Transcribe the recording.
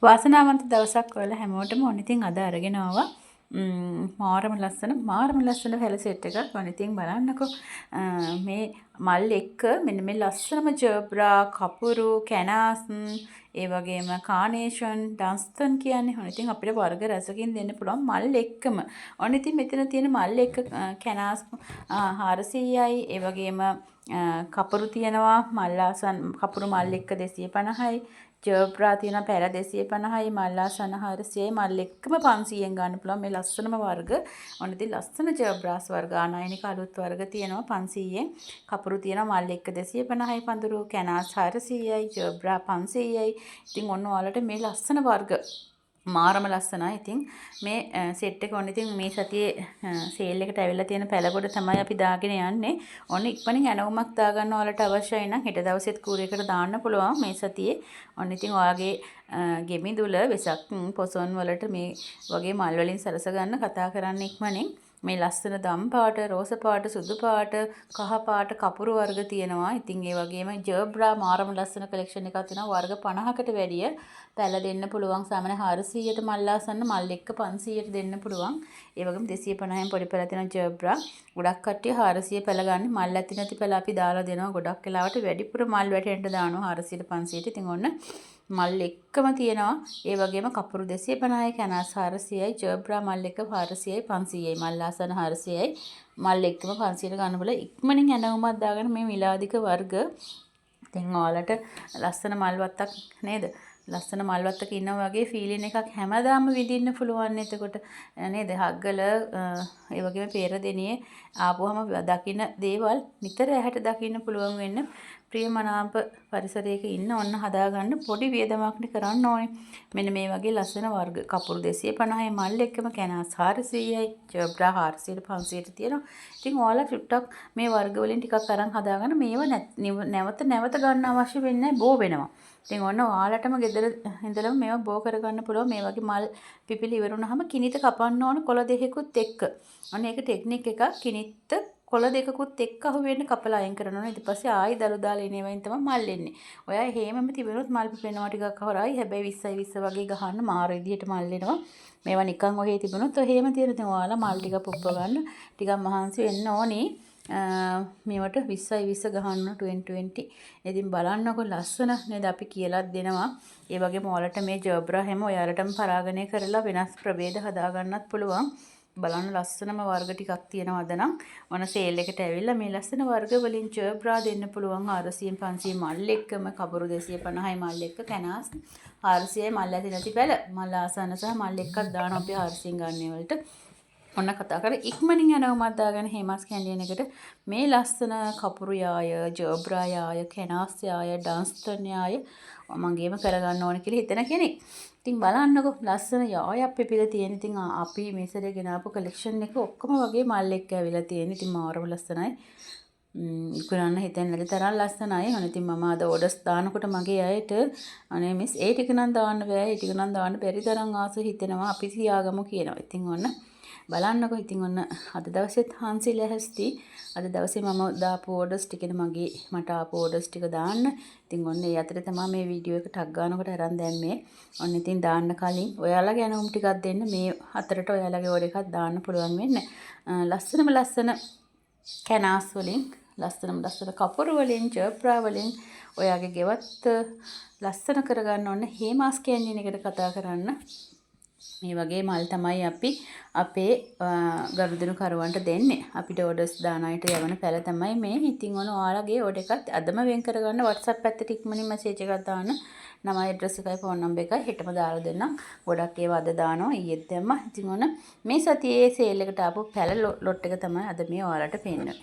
වාසනාවන්ත දවසක් ඔයාලා හැමෝටම ඕන ඉතින් අද අරගෙන ආවා මාරම ලස්සන පැල සෙට් එකක්. ඕන ඉතින් බලන්නකෝ. මේ මල් එක්ක මෙන්න මේ ලස්සනම ජර්බ්‍රා, කපුරු, කැනාස්, ඒ වගේම කානේෂන්, ඩන්ස්ටන් කියන්නේ ඕන ඉතින් අපිට වර්ග රසකින් දෙන්න පුළුවන් මල් එක්කම. ඕන ඉතින් මෙතන තියෙන මල් එක්ක කැනාස් 400යි, ඒ වගේම කපුරු තියෙනවා මල්ලාසන් කපුරු මල් එක්ක 250යි. ජර්බ්‍රා තියෙන පැල 250යි, මල්ලාසන 400යි, මල් එක්කම 500ෙන් ගන්න පුළුවන් මේ ලස්සනම වර්ග. ඔන්න ඉතින් ලස්සන ජර්බ්‍රාස් වර්ග ආනයනික අලුත් වර්ග තියෙනවා 500ෙන්. කපුරු තියෙනවා මල් එක්ක 250යි, පඳුරු කැනාස් 400යි, ජර්බ්‍රා 500යි. ඉතින් ඔන්න ඔයාලට මේ ලස්සන වර්ග මාරම ලස්සනයි. ඉතින් මේ සෙට් එක ඔන්න ඉතින් මේ සතියේ සේල් එකට ඇවිල්ලා තියෙන පැලගොඩ තමයි අපි දාගෙන යන්නේ. ඔන්න ඉක්මනින් ඇනවුමක් දාගන්න ඔයාලට අවශ්‍යයි නම් හෙට දවසෙත් කූරේකට දාන්න පුළුවන් මේ සතියේ. ඔන්න ඉතින් ඔයාගේ ගෙමිදුල වෙසක් පොසොන් වලට මේ වගේ මල් වලින් සරස ගන්න කතා කරන්න ඉක්මනින්. මේ ලස්සන දම් පාට, රෝස පාට, සුදු පාට, කහ පාට කපුරු වර්ග තියෙනවා. ඉතින් ඒ වගේම ජර්බ්‍රා මාරම ලස්සන කලෙක්ෂන් එකක් තියෙනවා. වර්ග 50කට වැඩිය පැල දෙන්න පුළුවන්. සාමාන්‍ය 400ට මල්ලාසන්න මල් එක්ක 500ට දෙන්න පුළුවන්. ඒ වගේම 250න් පොඩි පැල තියෙනවා ජර්බ්‍රා. ගොඩක් කට්ටිය 400 පැල ගන්න. මල් ඇති නැති පැල අපි දාලා දෙනවා. ගොඩක් වෙලාවට වැඩිපුර මල් වැටෙන්න දානවා 400ට 500ට. ඉතින් ඔන්න මල් එක්කම තියෙනවා. ඒ වගේම කපුරු 250යි, කැනාස් 400යි, ජර්බ්‍රා මල් එක්ක 400යි, 500යි, මල්ලාසන 400යි, මල් එක්කම 500ට ගන්න බල ඉක්මනින් ඇනවුමක් දාගෙන මේ මිලාදික වර්ග. ඉතින් ඔයාලට ලස්සන මල් වත්තක් නේද? ලස්සන මල් වත්තක ඉන්නා වගේ ෆීලින් එකක් හැමදාම විඳින්න පුළුවන්. එතකොට නේද? හග්ගල ඒ වගේම පෙරදෙනියේ ආපුවම දකින්න දේවල් නිතර ඇහැට දකින්න පුළුවන් වෙන්න ප්‍රියමනාප පරිසරයක ඉන්න ඔන්න හදාගන්න පොඩි වියදමක් කරන්න ඕනේ. මෙන්න මේ වගේ ලස්සන වර්ග කපුරු 250යි, මල් එක්කම කැනාස් 400යි, ජර්බ්‍රා 400ට 500ට තියෙනවා. ඉතින් ඔයාලා චුට්ටක් මේ වර්ග වලින් ටිකක් අරන් හදාගන්න. මේව නැවත ගන්න අවශ්‍ය වෙන්නේ බෝ වෙනවා. ඉතින් ඔන්න ඔයාලටම ගෙදර ඉඳලම මේවා බෝ කරගන්න පුළුවන්. මේ වගේ මල් පිපිලි ඉවර වුණාම කිනිත කපන්න ඕන කොළ දෙකකුත් එක්ක. අන්න ඒක ටෙක්නික් එකක්. කිනිත් කොළ දෙකකුත් එක්ක අහුවෙන්න කපලා අයින් කරනවා. ඊට පස්සේ ආයි දළු දාලා එනවෙන් තමයි මල් එන්නේ. ඔයා හේමම තිබුණොත් මල් පිපෙනවා ටිකක් හොරයි. හැබැයි 20යි 20 වගේ ගහන්න මාර විදියට මල් එනවා. මේවා නිකන් ඔහේ තිබුණොත් ඔහේම තියෙන ඉතින් ඔයාලා මල් ටික පුප්ප ගන්න ටිකක් මහන්සි වෙන්න ඕනේ. මේවට 20යි 20 ගහන්න 20. ඉතින් බලන්නකො ලස්සන නේද අපි කියලාත් දෙනවා. ඒ වගේම ඔයාලට මේ ජර්බ්‍රා හැම ඔයාලටම පරාගණය කරලා වෙනස් ප්‍රභේද හදා ගන්නත් පුළුවන්. බලන්න ලස්සනම වර්ග ටිකක් තියෙනවා අද නම්. මොන සේල් එකට ඇවිල්ලා මේ ලස්සන වර්ග වලින් ජර්බ්‍රා දෙන්න පුළුවන් 400 500 මල් එක්කම කපුරු 250යි මල් එක්ක කැනාස් 400යි මල් ඇති නැති පැල මල් ආසන සහ මල් එක්කක් දානවා අපි 400 ගන්න වලට. ඔන්න කතා කරලා ඉක්මනින් යනවමත් දාගෙන හේමස් කැන්ඩියන් එකට මේ ලස්සන කපුරු යාය, ජර්බ්‍රා යාය, කැනාස් යාය, ඩන්ස්ටන් යාය මගේම කරගන්න ඕන කියලා හිතන කෙනෙක්. ඉතින් බලන්නකො ලස්සන යායක් පිපිලා තියෙන. ඉතින් අපි මේ සැරේ ගෙනාපු කලෙක්ෂන් එක ඔක්කොම වගේ මල් එක්ක ඇවිල්ලා තියෙන. ඉතින් මාරම ලස්සනයි. ඉක්ුණන්න හිතෙන් නැති තරම් ලස්සනයි. අනේ ඉතින් මම අද ඕඩර්ස් දානකොට මගේ අයට අනේ මිස් ඒ ටික නම් දාන්න බෑ. ඒ ටික නම් දාන්න බැරි තරම් ආස හිතෙනවා. අපි තියාගමු කියනවා. ඉතින් ඔන්න බලන්නකො. ඉතින් ඔන්න අද දවසෙත් හාන්සි ලැහැස්ති. අද දවසේ මම දාපු ඕඩර්ස් ටිකේ මට ආපු ඕඩර්ස් ටික දාන්න. ඉතින් ඔන්න ඒ අතරේ තමයි මේ වීඩියෝ එක ටග් ගන්නකොට අරන් දැම්මේ. ඔන්න ඉතින් දාන්න කලින් ඔයාලගේ ඇනවුම් ටිකක් දෙන්න. මේ අතරට ඔයාලගේ ඕඩර් එකක් දාන්න පුළුවන් වෙන්න. ලස්සන කැනාස් වලින්, ලස්සන කපුරු වලින්, ජර්බ්‍රා වලින් ඔයාගේ ගෙවත් ලස්සන කරගන්න ඕන. හේමාස් කැන්ඩියන් එකට කතා කරන්න. මේ වගේ මල් තමයි අපි අපේ ගරුදෙනු කරුවන්ට දෙන්නේ. අපිට ඕඩර්ස් දාන අයට යවන පැල තමයි මේ. ඉතින් ඔන්න ඔයාලගේ ඕඩර් එකත් අදම වෙන් කරගන්න WhatsApp පැත්තට ඉක්මනින් මැසේජ් එකක් දාන්න. නම ඇඩ්‍රස් එකයි ෆෝන් නම්බර් එකයි හෙටම දාලා දෙන්නම්. ගොඩක් ඒවා අද දානවා ඊයේත් දැම්මා. ඉතින් ඔන්න මේ සතියේ සේල් එකට ආපු පැල ලොට් එක තමයි අද මේ ඔයාලට පෙන්නන්නේ.